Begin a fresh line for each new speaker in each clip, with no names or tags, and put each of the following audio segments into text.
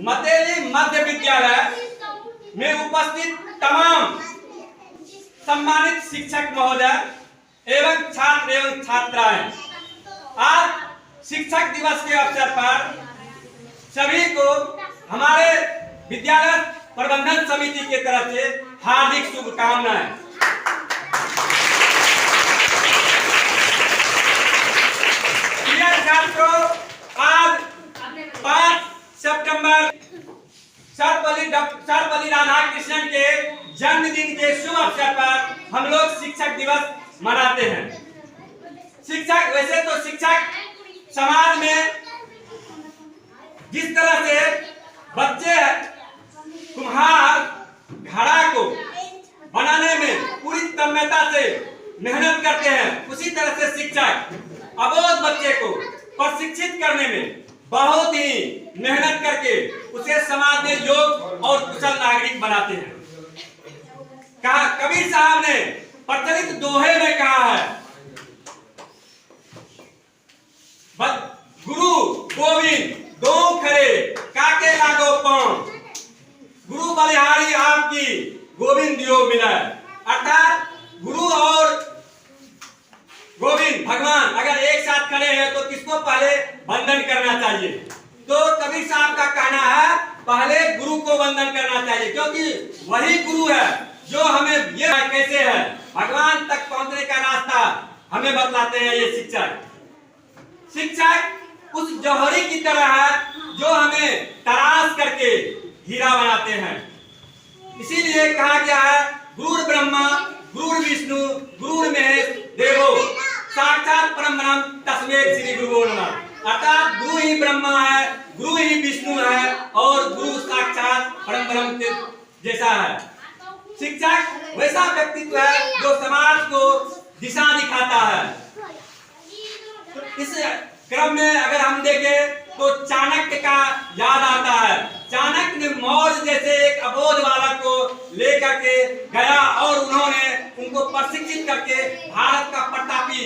मतेली मध्य विद्यालय में उपस्थित तमाम सम्मानित शिक्षक महोदय एवं छात्र एवं छात्राएं, आज शिक्षक दिवस के अवसर पर सभी को हमारे विद्यालय प्रबंधन समिति की तरफ से हार्दिक शुभकामनाएं। प्रिय छात्रों, आज 5 सितंबर सर्वपल्ली राधाकृष्णन के जन्मदिन के शुभ अवसर पर हम लोग शिक्षक दिवस मनाते हैं। शिक्षक, वैसे तो शिक्षक समाज में जिस तरह से बच्चे कुम्हार घड़ा को बनाने में पूरी तन्मयता से मेहनत करते हैं, उसी तरह से शिक्षक अबोध बच्चे को प्रशिक्षित करने में बहुत ही मेहनत करके उसे समाज में योग्य और कुशल नागरिक बनाते हैं। कबीर साहब ने प्रचलित दोहे में कहा है, गुरु गोविंद दो खरे काके लागो पांव, गुरु बलिहारी आपकी गोविंद दियो मिला। अर्थात गुरु और गोविंद भगवान अगर एक साथ खड़े हैं तो किसको पहले वंदन करना चाहिए? तो कबीर साहब का कहना है पहले गुरु को वंदन करना चाहिए, क्योंकि वही गुरु है जो हमें ये कैसे है भगवान तक पहुंचने का रास्ता हमें बतलाते हैं। ये शिक्षक उस जौहरी की तरह है जो हमें तराश करके हीरा बनाते हैं। इसीलिए कहा गया है गुरु ब्रह्मा गुरु विष्णु गुरु महेश देवो साक्षात परम ब्रह्म तस्मै श्री गुरुवो नमः। अर्थात गुरु ही ब्रह्मा है, गुरु ही विष्णु है और गुरु साक्षात परम ब्रह्म के जैसा है। शिक्षक वैसा व्यक्तित्व है जो समाज को दिशा दिखाता है। इस क्रम में अगर हम देखें तो चाणक्य का याद आता है। चाणक्य ने मौर्य जैसे एक अबोध बालक को लेकर के गया और उन्होंने उनको प्रशिक्षित करके भारत का प्रतापी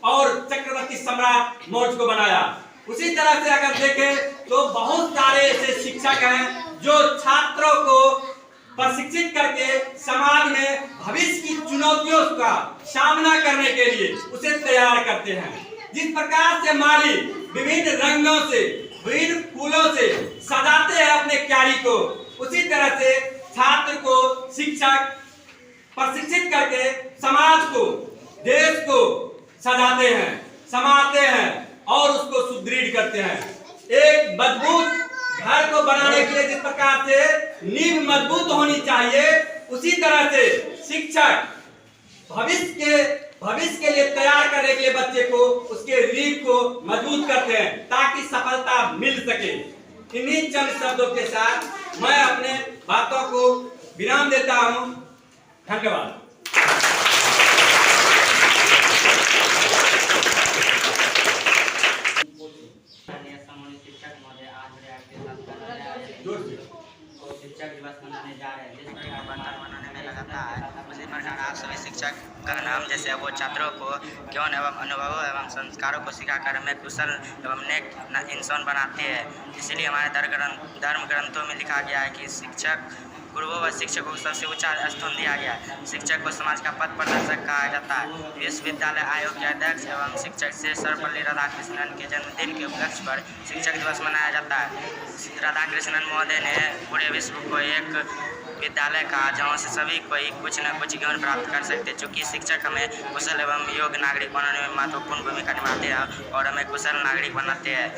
और चक्रवर्ती सम्राट मौर्य को बनाया। उसी तरह से अगर देखें तो बहुत सारे ऐसे शिक्षक हैं जो छात्रों को प्रशिक्षित करके समाज में भविष्य की चुनौतियों का सामना करने के लिए उसे तैयार करते हैं। जिस प्रकार से माली विभिन्न रंगों से विभिन्न फूलों से सजाते हैं अपने क्यारी को, उसी तरह से छात्र को शिक्षक प्रशिक्षित करके समाज को देश को सजाते हैं, संवारते हैं और उसको सुदृढ़ करते हैं। एक मजबूत घर को बनाने के लिए जिस प्रकार से नींव मजबूत होनी चाहिए, उसी तरह से शिक्षक भविष्य के लिए तैयार करने के लिए बच्चे को उसके रीढ़ को मजबूत करते हैं ताकि सफलता मिल सके। इन्हीं चंद शब्दों के साथ मैं अपने बातों को विराम देता हूं। धन्यवाद।
शिक्षक दिवस मनाने जा रहे हैं, जिस प्रकार बंधन मनाने में लगाता है, उसी प्रकार आप सभी शिक्षक का नाम जैसे वो छात्रों को ज्ञान एवं अनुभवों एवं संस्कारों को सिखाकर हमें कुशल एवं नेक इंसान बनाते हैं। इसीलिए हमारे धर्म ग्रंथों में लिखा गया है कि शिक्षक गुरुओं व शिक्षकों को सबसे ऊंचा स्थान दिया गया है। शिक्षक को समाज का पथ प्रदर्शक कहा जाता है। विश्वविद्यालय आयोग के अध्यक्ष एवं शिक्षक से सर्वपल्ली राधाकृष्णन के जन्मदिन के उपलक्ष्य पर शिक्षक दिवस मनाया जाता है। राधाकृष्णन महोदय ने पूरे विश्व को एक विद्यालय कहा जहाँ से सभी कोई कुछ न कुछ ज्ञान प्राप्त कर सकते, चूँकि शिक्षक हमें कुशल एवं योग्य नागरिक बनाने में महत्वपूर्ण भूमिका निभाते हैं और हमें कुशल नागरिक बनाते हैं,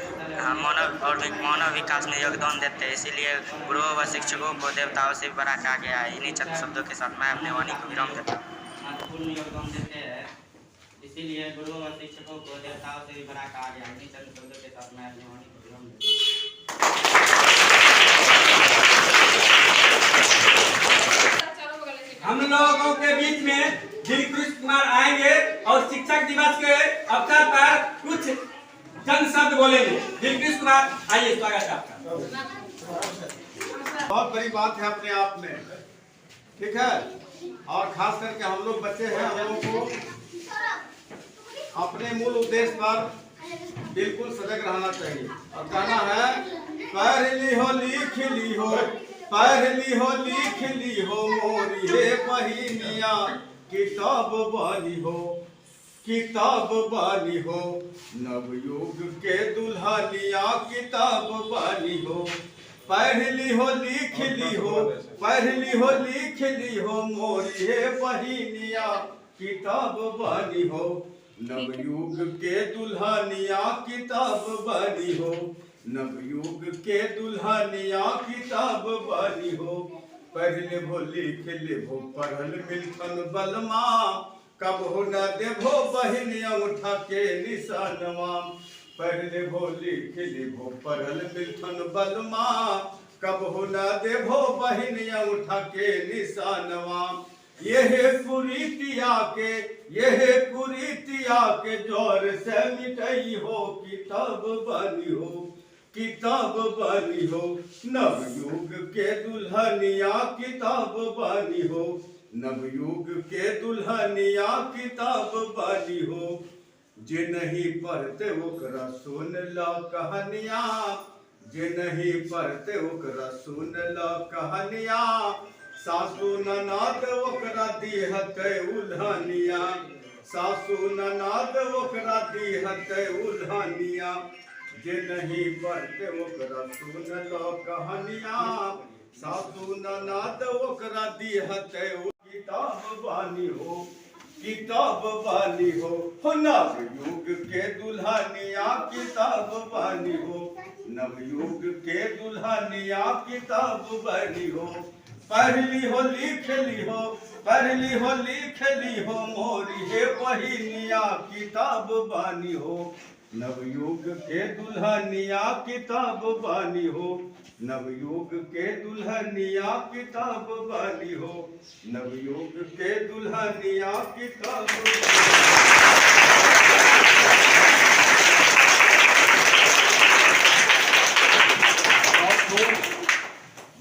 मानव विकास में योगदान देते हैं। इसीलिए गुरुओं व शिक्षकों को देवताओं से बड़ा कहा गया है। इन्हीं चंद शब्दों के साथ मैं अपने वाणी को विराम देता हूँ। महत्वपूर्ण योगदान देते हैं, इसीलिए गुरुओं व शिक्षकों को देवताओं से भी बड़ा कहा गया है। इन्हीं चंद शब्दों के साथ मैं अपने वाणी को विराम देता हूँ।
हम लोगों के बीच में दिलकृष्ण कुमार आएंगे और शिक्षक दिवस के अवसर पर कुछ चंद शब्द बोलेंगे। दिलकृष्ण कुमार, आइए, स्वागत है आपका।
बहुत बड़ी बात है अपने आप में, ठीक है। और खास करके हम लोग बच्चे हैं, हम लोगों को अपने मूल उद्देश्य पर बिल्कुल सजग रहना चाहिए और कहना है पढ़ ली हो लिख ली हो, पढ़ ली हो लिख ली हो मोरी हे बहिनिया, किताब वाली हो, किताब वाली हो, नवयुग के दुल्हनिया किताब वाली हो। पढ़ ली हो लिख ली हो, पढ़ ली हो लिख ली हो मोरी हे बहिनिया, किताब वाली हो, नवयुग के दुल्हनिया किताब वाली हो, नवयुग के दुल्हनिया किताब वाली हो। पढ़ लेबो लिख लेबो पढ़ल मिलखन बलमा, कब हो न देबो बहिनिया उठा के निशानवा। पढ़ लेबो लिख लेबो पढ़ल मिलखन बलमा, कब हो न देबो बहिनिया उठा के निशानवा। यह कुरीतिया के, यह कुरीतिया के जोर से मिटई हो, किताब वाली हो, किताब वाली हो, नवयुग के दुल्हनिया किताब वाली हो, नवयुग के दुल्हनिया किताब वाली हो। जे नहीं पढ़ते ओकरा सुन ला कहानिया, जे नहीं पढ़ते ओकरा सुन ला कहानिया, सासू ननद ओकरा दिहत उल्हनिया, सासू ननद ओकरा दिहत उल्हनिया। जे नहीं पढ़ते ओकरा सुन लो कहानिया, सासू ननद ओकरा दिहत। किताब वाली हो, किताब वाली हो, नवयुग के दुल्हनिया किताब वाली हो, नवयुग के दुल्हनिया किताब वाली हो। पढ़ ली हो लिख ली हो, पढ़ ली हो लिख ली हो मोरी हे बहिनिया, किताब वाली हो, नवयुग के दुल्हनिया किताब वाली हो, नवयुग के दुल्हनिया किताब वाली हो, नवयुग के दुल्हनिया किताब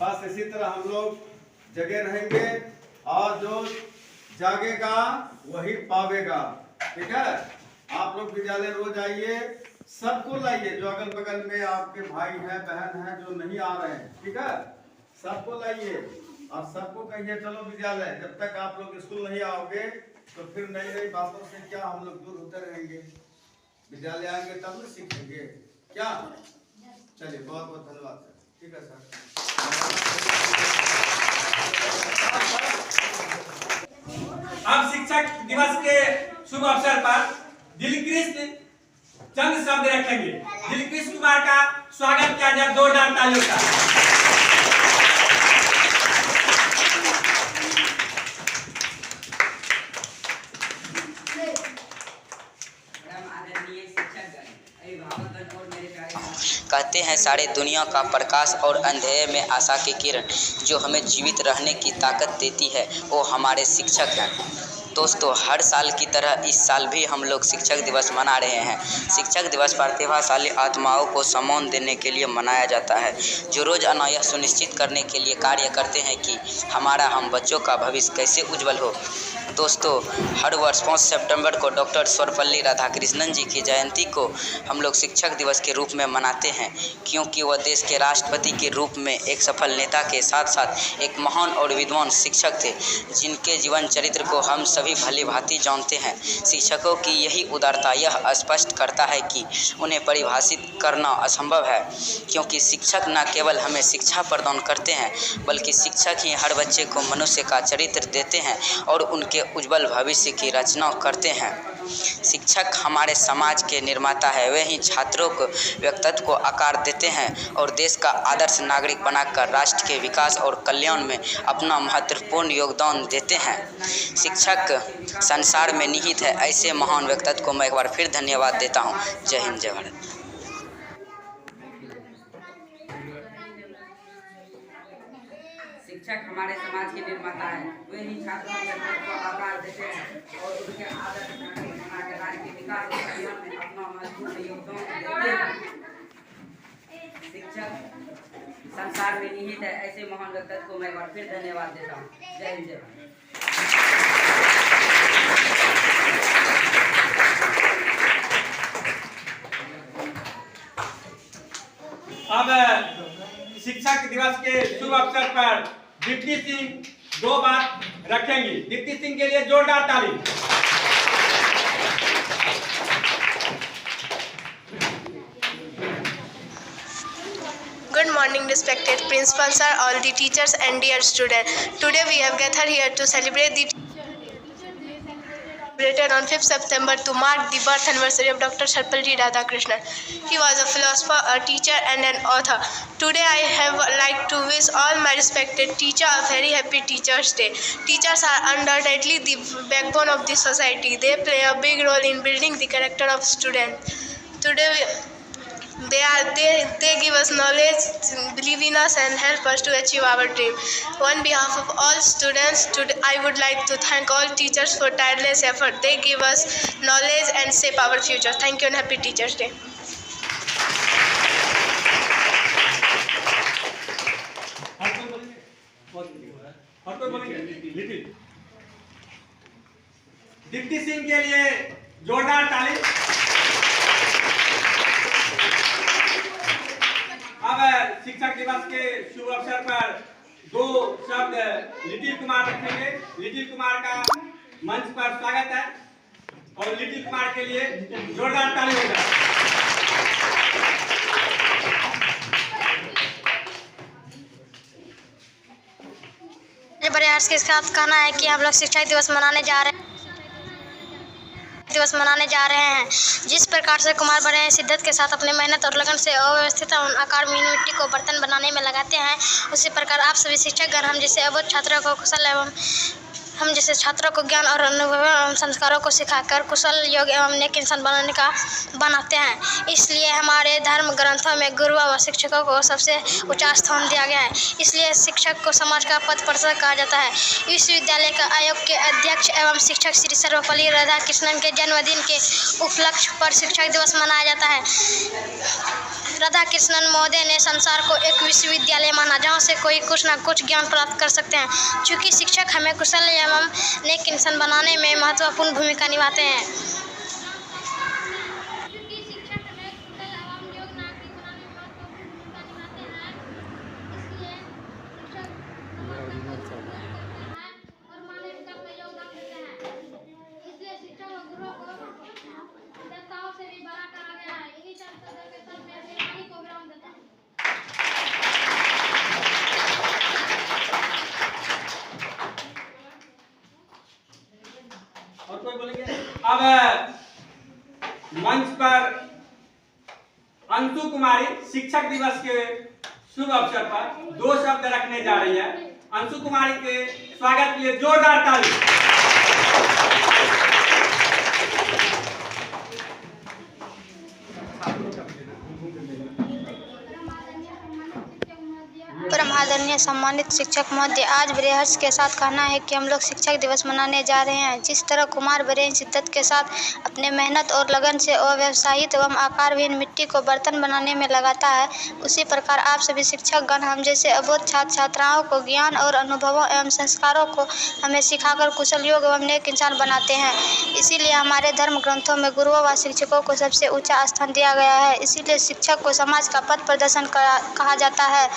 बस इसी तरह हम लोग जगे रहेंगे और जो जागेगा वही पावेगा। ठीक है, आप लोग विद्यालय रोज आइए, सबको लाइए, जो अगल बगल में आपके भाई हैं बहन हैं जो नहीं आ रहे हैं, ठीक है, सबको लाइए और सबको कहिए चलो विद्यालय। जब तक आप लोग स्कूल नहीं आओगे तो फिर नई नई बातों से क्या हम लोग दूर होते रहेंगे। विद्यालय आएंगे तब न सीखेंगे क्या। चलिए बहुत बहुत धन्यवाद सर। ठीक है सर।
अब शिक्षक दिवस के शुभ अवसर पर दिलकृष्ण चंद शब्द रखेंगे। दिलकृष्ण कुमार का स्वागत किया जाए जोरदार तालियों का।
कहते हैं सारे दुनिया का प्रकाश और अंधेरे में आशा की किरण जो हमें जीवित रहने की ताकत देती है वो हमारे शिक्षक हैं। दोस्तों, हर साल की तरह इस साल भी हम लोग शिक्षक दिवस मना रहे हैं। शिक्षक दिवस प्रतिभाशाली आत्माओं को सम्मान देने के लिए मनाया जाता है, जो रोज़ाना यह सुनिश्चित करने के लिए कार्य करते हैं कि हमारा हम बच्चों का भविष्य कैसे उज्जवल हो। दोस्तों, हर वर्ष 5 सितंबर को डॉक्टर सर्वपल्ली राधाकृष्णन जी की जयंती को हम लोग शिक्षक दिवस के रूप में मनाते हैं, क्योंकि वह देश के राष्ट्रपति के रूप में एक सफल नेता के साथ साथ एक महान और विद्वान शिक्षक थे, जिनके जीवन चरित्र को हम सभी भली भांति जानते हैं। शिक्षकों की यही उदारता यह स्पष्ट करता है कि उन्हें परिभाषित करना असंभव है, क्योंकि शिक्षक न केवल हमें शिक्षा प्रदान करते हैं, बल्कि शिक्षक ही हर बच्चे को मनुष्य का चरित्र देते हैं और उनके उज्जवल भविष्य की रचना करते हैं। शिक्षक हमारे समाज के निर्माता है, वे ही छात्रों को व्यक्तित्व को आकार देते हैं और देश का आदर्श नागरिक बनाकर राष्ट्र के विकास और कल्याण में अपना महत्वपूर्ण योगदान देते हैं। शिक्षक संसार में निहित है, ऐसे महान व्यक्तित्व को मैं एक बार फिर धन्यवाद देता हूँ। जय हिंद, जय भारत।
शिक्षक हमारे समाज के निर्माता है, वे ही छात्रों के व्यक्तित्व को आकार देते हैं और उनके आदर्श नागरिक बनाकर राष्ट्र के विकास और कल्याण में अपना महत्वपूर्ण योगदान देते हैं। शिक्षक संसार में निहित है, ऐसे महान व्यक्तित्व को मैं एक बार फिर धन्यवाद देता हूँ। जय हिंद, जय भारत।
अब शिक्षक दिवस के शुभ अवसर पर दीप्ति सिंह 2 बात रखेंगी। दीप्ति सिंह के लिए जोरदार ताली।
Good morning, respected principal sir, all the teachers and dear students. Today we have gathered here to celebrate the celebrated on 5th September to mark the birth anniversary of Dr. Sarvapalli Radhakrishnan. He was a philosopher, a teacher and an author. Today I have like to wish all my respected teachers a very happy Teachers' Day. Teachers are undoubtedly the backbone of the society. They play a big role in building the character of students. Today they give us knowledge, believe in us and help us to achieve our dream. On behalf of all students, I would like to thank all teachers for tireless effort. They give us knowledge and shape our future. Thank you and happy Teachers' Day.
और कोई बोलेंगे? Little Deepti Singh के लिए जोरदार ताली। अब शिक्षक दिवस के शुभ अवसर पर 2 शब्द लिटिल कुमार रखेंगे। लिटिल कुमार का मंच पर स्वागत है और लिटिल कुमार के लिए जोरदार ताली होगा।
बड़े हर्ष के साथ कहना है कि हम लोग शिक्षक दिवस मनाने जा रहे हैं। जिस प्रकार से कुमार बड़े शिद्दत के साथ अपने मेहनत और लगन से अव्यवस्थित आकार में मिट्टी को बर्तन बनाने में लगाते हैं, उसी प्रकार आप सभी शिक्षकगण हम जैसे अबोध छात्रों को कुशल एवं हम जैसे छात्रों को ज्ञान और अनुभव एवं संस्कारों को सिखाकर कुशल योग्य एवं नेक इंसान बनाते हैं। इसलिए हमारे धर्म ग्रंथों में गुरु व शिक्षकों को सबसे ऊंचा स्थान दिया गया है। इसलिए शिक्षक को समाज का पथ प्रदर्शक कहा जाता है। विश्वविद्यालय का आयोग के अध्यक्ष एवं शिक्षक श्री सर्वपल्ली राधाकृष्णन के जन्मदिन के उपलक्ष्य पर शिक्षक दिवस मनाया जाता है। राधाकृष्णन महोदय ने संसार को एक विश्वविद्यालय माना जहाँ से कोई कुछ न कुछ ज्ञान प्राप्त कर सकते हैं। चूँकि शिक्षक हमें कुशल एवं नेक इंसान बनाने में महत्वपूर्ण भूमिका निभाते हैं।
और कोई बोलेंगे? अब मंच पर अंशु कुमारी शिक्षक दिवस के शुभ अवसर पर 2 शब्द रखने जा रही है। अंशु कुमारी के स्वागत के लिए जोरदार ताली।
परम आदरणीय सम्मानित शिक्षक महोदय, आज बड़े हर्ष के साथ कहना है कि हम लोग शिक्षक दिवस मनाने जा रहे हैं। जिस तरह कुमार बड़े शिद्दत के साथ अपने मेहनत और लगन से अव्यवसायित एवं आकारविहीन मिट्टी को बर्तन बनाने में लगाता है, उसी प्रकार आप सभी शिक्षकगण हम जैसे अबोध छात्र छात्राओं को ज्ञान और अनुभवों एवं संस्कारों को हमें सिखाकर कुशल योग्य एवं नेक इंसान बनाते हैं। इसीलिए हमारे धर्म ग्रंथों में गुरुओं व शिक्षकों को सबसे ऊंचा स्थान दिया गया है। इसीलिए शिक्षक को समाज का पथ प्रदर्शक कहा जाता है।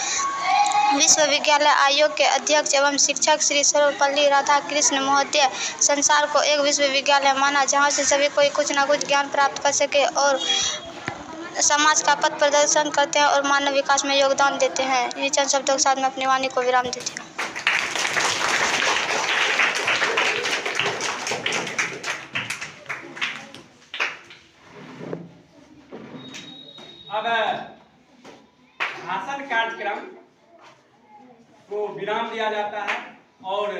विश्वविद्यालय आयोग के अध्यक्ष एवं शिक्षक श्री सर्वपल्ली राधाकृष्ण महोदय संसार को एक विश्वविद्यालय माना जहां से सभी कोई कुछ न कुछ ज्ञान प्राप्त कर सके और समाज का पथ प्रदर्शन करते हैं और मानव विकास में योगदान देते हैं। इन चंद शब्दों के साथ मैं अपनी वाणी को विराम देती हूँ।
अब भाषण कार्यक्रम को विराम दिया जाता है और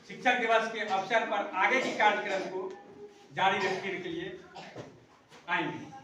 शिक्षक दिवस के अवसर पर आगे के कार्यक्रम को जारी रखने के लिए आएंगे।